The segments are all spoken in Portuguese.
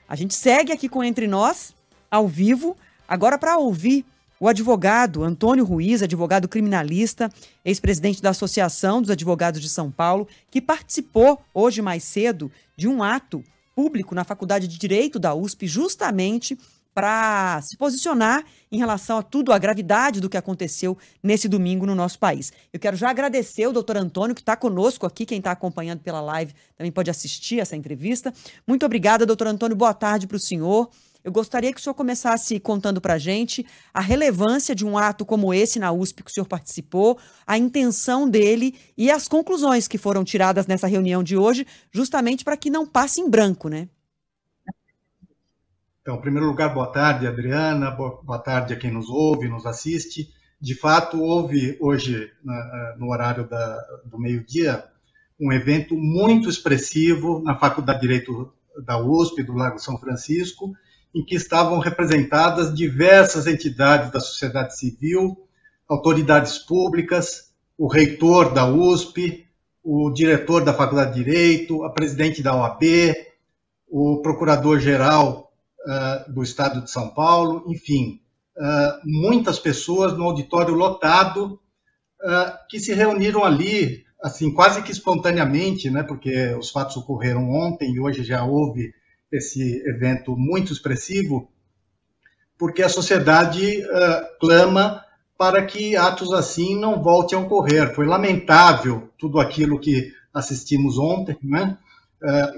A gente segue aqui com Entre Nós, ao vivo, agora para ouvir o advogado Antônio Ruiz, advogado criminalista, ex-presidente da Associação dos Advogados de São Paulo, que participou hoje mais cedo de um ato público na Faculdade de Direito da USP, justamente para se posicionar em relação a tudo, a gravidade do que aconteceu nesse domingo no nosso país. Eu quero já agradecer o doutor Antônio, que está conosco aqui, quem está acompanhando pela live também pode assistir essa entrevista. Muito obrigada, doutor Antônio, boa tarde para o senhor. Eu gostaria que o senhor começasse contando para a gente a relevância de um ato como esse na USP que o senhor participou, a intenção dele e as conclusões que foram tiradas nessa reunião de hoje, justamente para que não passe em branco, né? Então, em primeiro lugar, boa tarde, Adriana, boa tarde a quem nos ouve, nos assiste. De fato, houve hoje, no horário do meio-dia, um evento muito expressivo na Faculdade de Direito da USP, do Lago São Francisco, em que estavam representadas diversas entidades da sociedade civil, autoridades públicas, o reitor da USP, o diretor da Faculdade de Direito, a presidente da OAB, o procurador-geral do Estado de São Paulo, enfim, muitas pessoas no auditório lotado que se reuniram ali, assim, quase que espontaneamente, né, porque os fatos ocorreram ontem e hoje já houve esse evento muito expressivo, porque a sociedade clama para que atos assim não voltem a ocorrer. Foi lamentável tudo aquilo que assistimos ontem, né,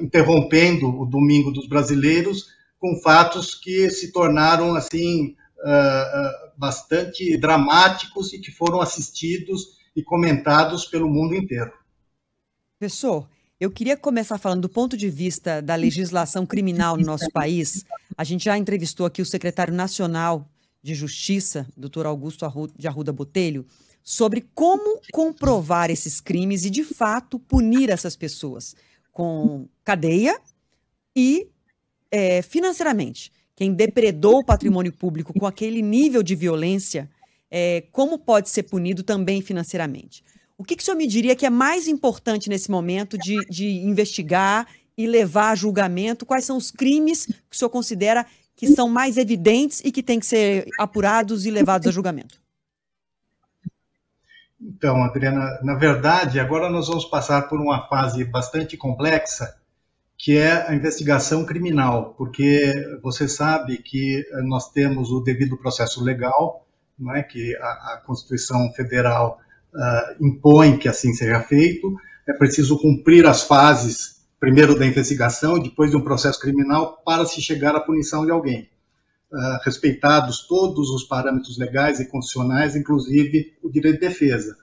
interrompendo o Domingo dos Brasileiros, com fatos que se tornaram assim bastante dramáticos e que foram assistidos e comentados pelo mundo inteiro. Professor, eu queria começar falando do ponto de vista da legislação criminal no nosso país. A gente já entrevistou aqui o secretário nacional de Justiça, doutor Augusto de Arruda Botelho, sobre como comprovar esses crimes e, de fato, punir essas pessoas com cadeia e financeiramente. Quem depredou o patrimônio público com aquele nível de violência, como pode ser punido também financeiramente? O que o senhor me diria que é mais importante nesse momento de investigar e levar a julgamento? Quais são os crimes que o senhor considera que são mais evidentes e que têm que ser apurados e levados a julgamento? Então, Adriana, na verdade, agora nós vamos passar por uma fase bastante complexa, que é a investigação criminal, porque você sabe que nós temos o devido processo legal, não é, que a Constituição Federal impõe que assim seja feito. É preciso cumprir as fases, primeiro da investigação e depois de um processo criminal, para se chegar à punição de alguém, respeitados todos os parâmetros legais e constitucionais, inclusive o direito de defesa.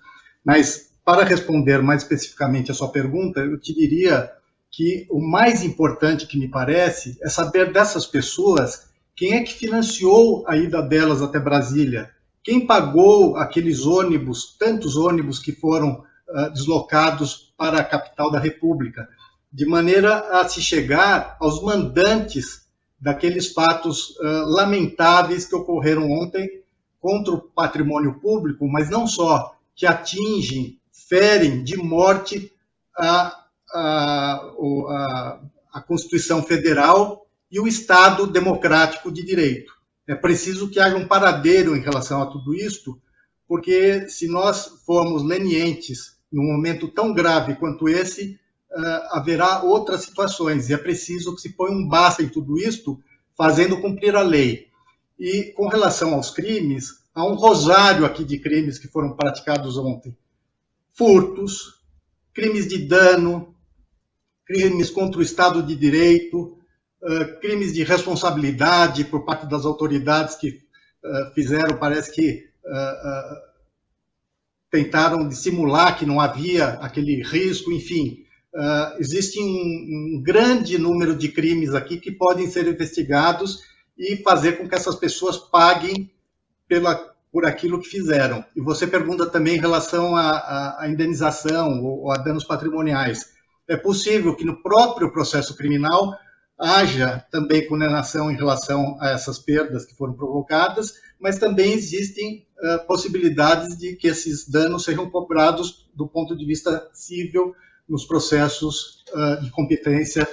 Mas, para responder mais especificamente a sua pergunta, eu te diria que o mais importante que me parece é saber dessas pessoas quem é que financiou a ida delas até Brasília, quem pagou aqueles ônibus, tantos ônibus que foram deslocados para a capital da República, de maneira a se chegar aos mandantes daqueles fatos lamentáveis que ocorreram ontem contra o patrimônio público, mas não só, que atingem, ferem de morte a Constituição Federal e o Estado democrático de direito. É preciso que haja um paradeiro em relação a tudo isto, porque se nós formos lenientes num momento tão grave quanto esse, haverá outras situações, e é preciso que se ponha um basta em tudo isto, fazendo cumprir a lei. E com relação aos crimes, há um rosário aqui de crimes que foram praticados ontem. Furtos, crimes de dano, crimes contra o Estado de Direito, crimes de responsabilidade por parte das autoridades que fizeram, parece que tentaram dissimular que não havia aquele risco, enfim. Existe um grande número de crimes aqui que podem ser investigados e fazer com que essas pessoas paguem por aquilo que fizeram. E você pergunta também em relação à indenização ou a danos patrimoniais. É possível que no próprio processo criminal haja também condenação em relação a essas perdas que foram provocadas, mas também existem possibilidades de que esses danos sejam cobrados do ponto de vista civil nos processos de competência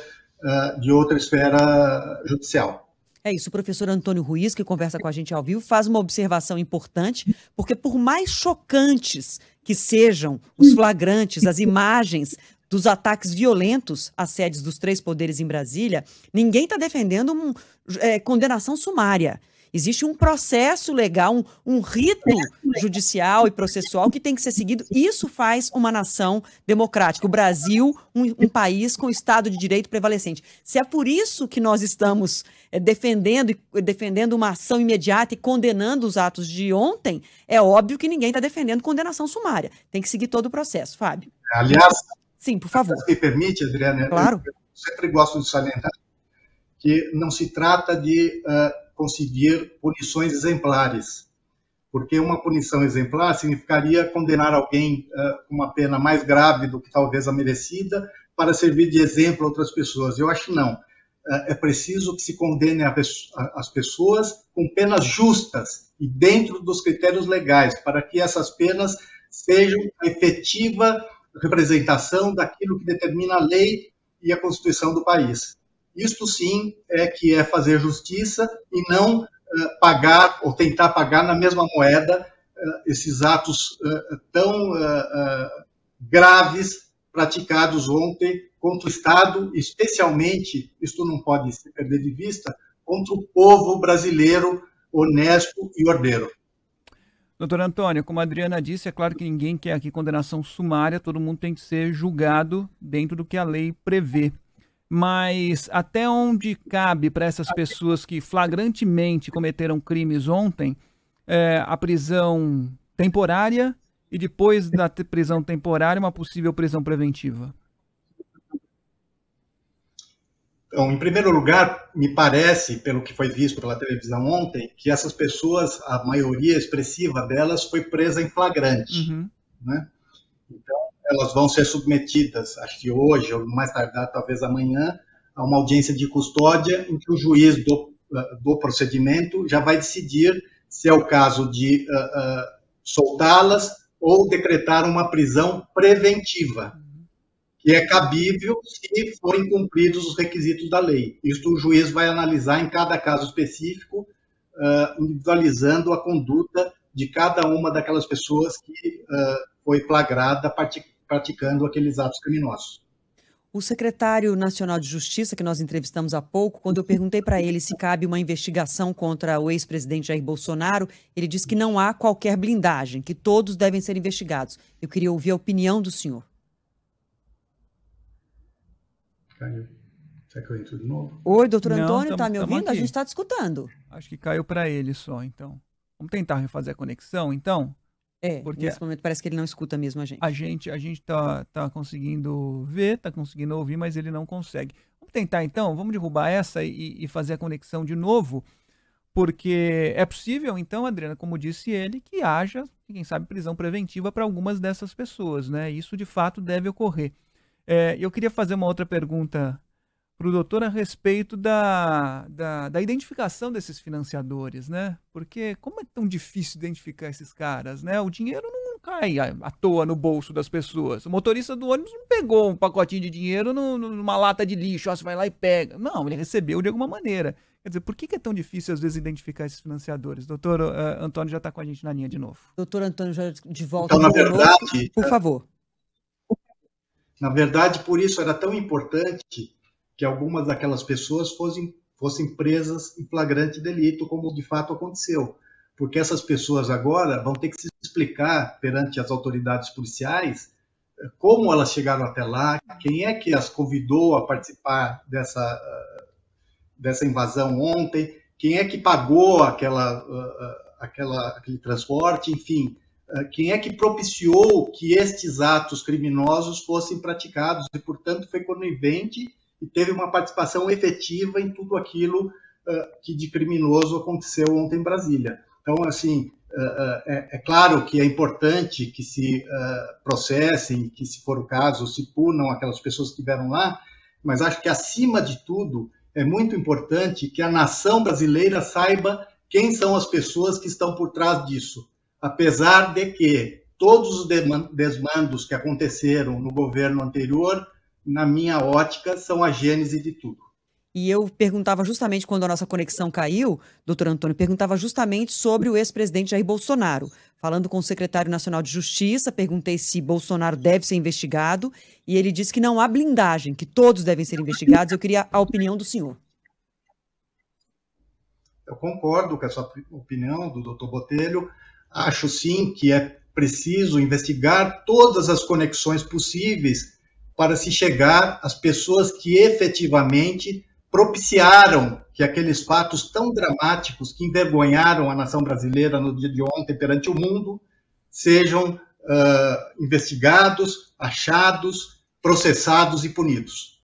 de outra esfera judicial. É isso, o professor Antônio Ruiz, que conversa com a gente ao vivo, faz uma observação importante, porque por mais chocantes que sejam os flagrantes, as imagens dos ataques violentos às sedes dos três poderes em Brasília, ninguém está defendendo condenação sumária. Existe um processo legal, um rito judicial e processual que tem que ser seguido. Isso faz uma nação democrática. O Brasil, um país com Estado de Direito prevalecente. Se é por isso que nós estamos defendendo uma ação imediata e condenando os atos de ontem, é óbvio que ninguém está defendendo condenação sumária. Tem que seguir todo o processo. Fábio. Aliás, sim, por favor. Se me permite, Adriana, claro. Eu sempre gosto de salientar que não se trata de conseguir punições exemplares, porque uma punição exemplar significaria condenar alguém com uma pena mais grave do que talvez a merecida para servir de exemplo a outras pessoas. Eu acho que não. É preciso que se condene as pessoas com penas justas e dentro dos critérios legais, para que essas penas sejam a efetiva representação daquilo que determina a lei e a Constituição do país. Isto sim que é fazer justiça e não pagar ou tentar pagar na mesma moeda esses atos tão graves praticados ontem contra o Estado, especialmente, isto não pode se perder de vista, contra o povo brasileiro honesto e ordeiro. Doutor Antônio, como a Adriana disse, é claro que ninguém quer aqui condenação sumária, todo mundo tem que ser julgado dentro do que a lei prevê. Mas até onde cabe para essas pessoas que flagrantemente cometeram crimes ontem a prisão temporária e depois da prisão temporária uma possível prisão preventiva? Então, em primeiro lugar, me parece, pelo que foi visto pela televisão ontem, que essas pessoas, a maioria expressiva delas, foi presa em flagrante. Uhum. Né? Então, elas vão ser submetidas, acho que hoje, ou mais tardar, talvez amanhã, a uma audiência de custódia em que o juiz do procedimento já vai decidir se é o caso de soltá-las ou decretar uma prisão preventiva, que é cabível se forem cumpridos os requisitos da lei. Isto o juiz vai analisar em cada caso específico, individualizando a conduta de cada uma daquelas pessoas que foi flagrada praticando aqueles atos criminosos. O secretário nacional de Justiça, que nós entrevistamos há pouco, quando eu perguntei para ele se cabe uma investigação contra o ex-presidente Jair Bolsonaro, ele disse que não há qualquer blindagem, que todos devem ser investigados. Eu queria ouvir a opinião do senhor. Caiu. Será que eu entro de novo? Oi, doutor Antônio, está me ouvindo? A gente está te escutando. Acho que caiu para ele só, então. Vamos tentar refazer a conexão, então? Porque nesse momento parece que ele não escuta mesmo a gente. A gente tá conseguindo ver, tá conseguindo ouvir, mas ele não consegue. Vamos tentar então, vamos derrubar essa e fazer a conexão de novo, porque é possível então, Adriana, como disse ele, que haja, quem sabe, prisão preventiva para algumas dessas pessoas, né? Isso de fato deve ocorrer. Eu queria fazer uma outra pergunta para o doutor a respeito da identificação desses financiadores, né? Porque como é tão difícil identificar esses caras, né? O dinheiro não cai à toa no bolso das pessoas. O motorista do ônibus não pegou um pacotinho de dinheiro numa lata de lixo, você vai lá e pega. Não, ele recebeu de alguma maneira. Quer dizer, por que é tão difícil às vezes identificar esses financiadores? Doutor Antônio já está com a gente na linha de novo. Doutor Antônio já de volta. Então, na verdade, por favor. Na verdade, por isso era tão importante que algumas daquelas pessoas fossem presas em flagrante delito, como de fato aconteceu. Porque essas pessoas agora vão ter que se explicar perante as autoridades policiais como elas chegaram até lá, quem é que as convidou a participar dessa invasão ontem, quem é que pagou aquele transporte, enfim, quem é que propiciou que estes atos criminosos fossem praticados e, portanto, foi conivente e teve uma participação efetiva em tudo aquilo que de criminoso aconteceu ontem em Brasília. Então, assim, é claro que é importante que se processem, que, se for o caso, se punam aquelas pessoas que estiveram lá, mas acho que, acima de tudo, é muito importante que a nação brasileira saiba quem são as pessoas que estão por trás disso, apesar de que todos os desmandos que aconteceram no governo anterior na minha ótica, são a gênese de tudo. E eu perguntava justamente, quando a nossa conexão caiu, doutor Antônio, perguntava justamente sobre o ex-presidente Jair Bolsonaro. Falando com o secretário nacional de Justiça, perguntei se Bolsonaro deve ser investigado, e ele disse que não há blindagem, que todos devem ser investigados. Eu queria a opinião do senhor. Eu concordo com essa opinião do doutor Botelho. Acho, sim, que é preciso investigar todas as conexões possíveis para se chegar às pessoas que efetivamente propiciaram que aqueles fatos tão dramáticos que envergonharam a nação brasileira no dia de ontem perante o mundo sejam investigados, achados, processados e punidos.